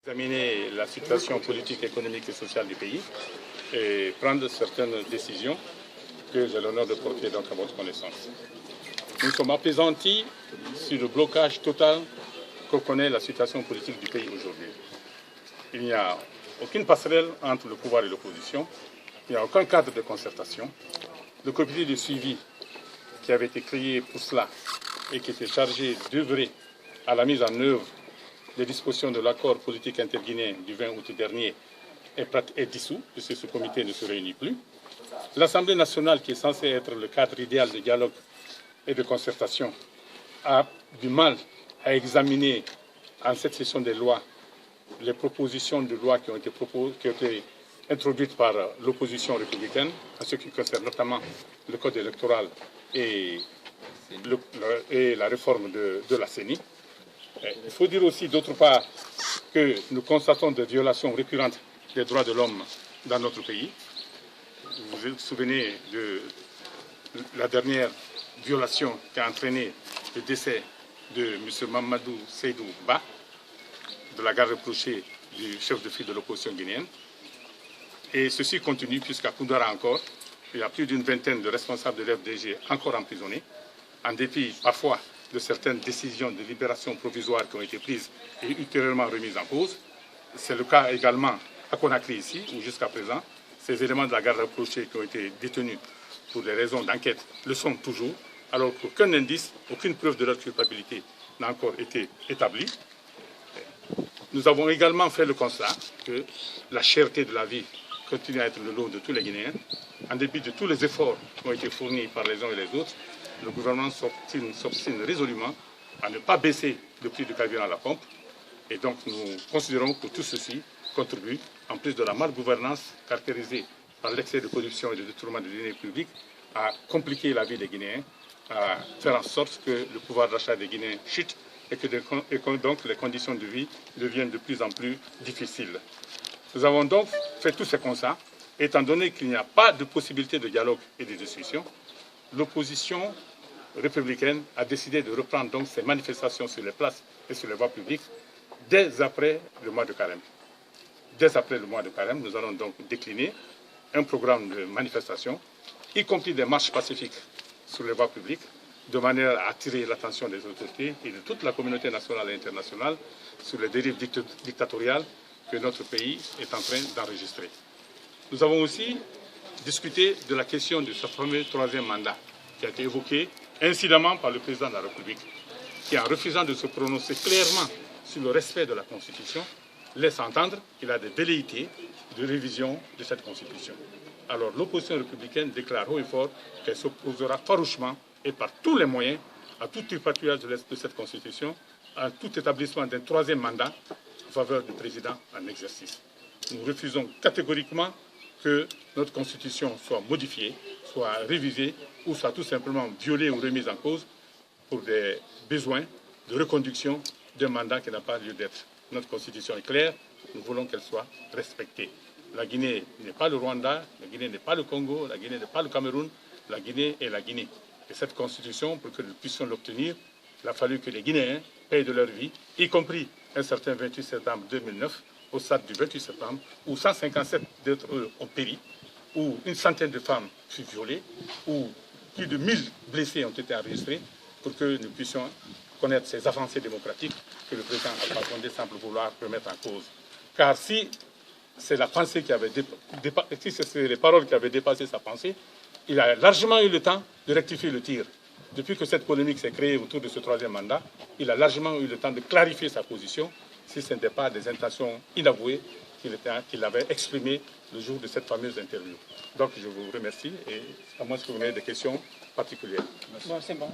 Examiner la situation politique, économique et sociale du pays et prendre certaines décisions que j'ai l'honneur de porter donc à votre connaissance. Nous sommes apaisantis sur le blocage total que connaît la situation politique du pays aujourd'hui. Il n'y a aucune passerelle entre le pouvoir et l'opposition, il n'y a aucun cadre de concertation. Le comité de suivi qui avait été créé pour cela et qui était chargé d'œuvrer à la mise en œuvre des dispositions de l'accord politique interguinéen du 20 août dernier est dissous, puisque ce comité ne se réunit plus. L'Assemblée nationale, qui est censée être le cadre idéal de dialogue et de concertation, a du mal à examiner en cette session des lois les propositions de loi qui ont été introduites par l'opposition républicaine, en ce qui concerne notamment le code électoral et la réforme de la CENI. Il faut dire aussi, d'autre part, que nous constatons des violations récurrentes des droits de l'homme dans notre pays. Vous vous souvenez de la dernière violation qui a entraîné le décès de M. Mamadou Seydou Ba, de la garde rapprochée du chef de file de l'opposition guinéenne. Et ceci continue puisqu'à Koundara encore, il y a plus d'une vingtaine de responsables de l'FDG encore emprisonnés, en dépit parfois de certaines décisions de libération provisoire qui ont été prises et ultérieurement remises en cause. C'est le cas également à Conakry ici, où jusqu'à présent, ces éléments de la garde rapprochée qui ont été détenus pour des raisons d'enquête le sont toujours, alors qu'aucun indice, aucune preuve de leur culpabilité n'a encore été établie. Nous avons également fait le constat que la cherté de la vie continue à être le lot de tous les Guinéens. En dépit de tous les efforts qui ont été fournis par les uns et les autres, le gouvernement s'obstine résolument à ne pas baisser le prix du carburant à la pompe. Et donc nous considérons que tout ceci contribue, en plus de la malgouvernance caractérisée par l'excès de corruption et de détournement de deniers publics, à compliquer la vie des Guinéens, à faire en sorte que le pouvoir d'achat des Guinéens chute et que donc les conditions de vie deviennent de plus en plus difficiles. Nous avons donc fait tous ces constats, étant donné qu'il n'y a pas de possibilité de dialogue et de discussion. L'opposition républicaine a décidé de reprendre donc ses manifestations sur les places et sur les voies publiques dès après le mois de carême. Dès après le mois de carême, nous allons donc décliner un programme de manifestation, y compris des marches pacifiques sur les voies publiques, de manière à attirer l'attention des autorités et de toute la communauté nationale et internationale sur les dérives dictatoriales que notre pays est en train d'enregistrer. Nous avons aussi discuté de la question de ce fameux troisième mandat qui a été évoqué incidemment par le président de la République, qui, en refusant de se prononcer clairement sur le respect de la Constitution, laisse entendre qu'il a des velléités de révision de cette Constitution. Alors l'opposition républicaine déclare haut et fort qu'elle s'opposera farouchement et par tous les moyens à tout tripatouillage de cette Constitution, à tout établissement d'un troisième mandat en faveur du président en exercice. Nous refusons catégoriquement que notre Constitution soit modifiée, soit révisée ou soit tout simplement violée ou remise en cause pour des besoins de reconduction d'un mandat qui n'a pas lieu d'être. Notre Constitution est claire, nous voulons qu'elle soit respectée. La Guinée n'est pas le Rwanda, la Guinée n'est pas le Congo, la Guinée n'est pas le Cameroun, la Guinée est la Guinée. Et cette Constitution, pour que nous puissions l'obtenir, il a fallu que les Guinéens payent de leur vie, y compris un certain 28 septembre 2009, au stade du 28 septembre, où 157 d'entre eux ont péri, où une centaine de femmes furent violées, où plus de 1000 blessés ont été enregistrés, pour que nous puissions connaître ces avancées démocratiques que le président Alpha Condé semble vouloir remettre en cause. Car si c'est la pensée qui avait si c'est les paroles qui avaient dépassé sa pensée, il a largement eu le temps de rectifier le tir. Depuis que cette polémique s'est créée autour de ce troisième mandat, il a largement eu le temps de clarifier sa position, si ce n'était pas des intentions inavouées qu'il avait exprimées le jour de cette fameuse interview. Donc je vous remercie et à moins que vous ayez des questions particulières. Bon, c'est bon.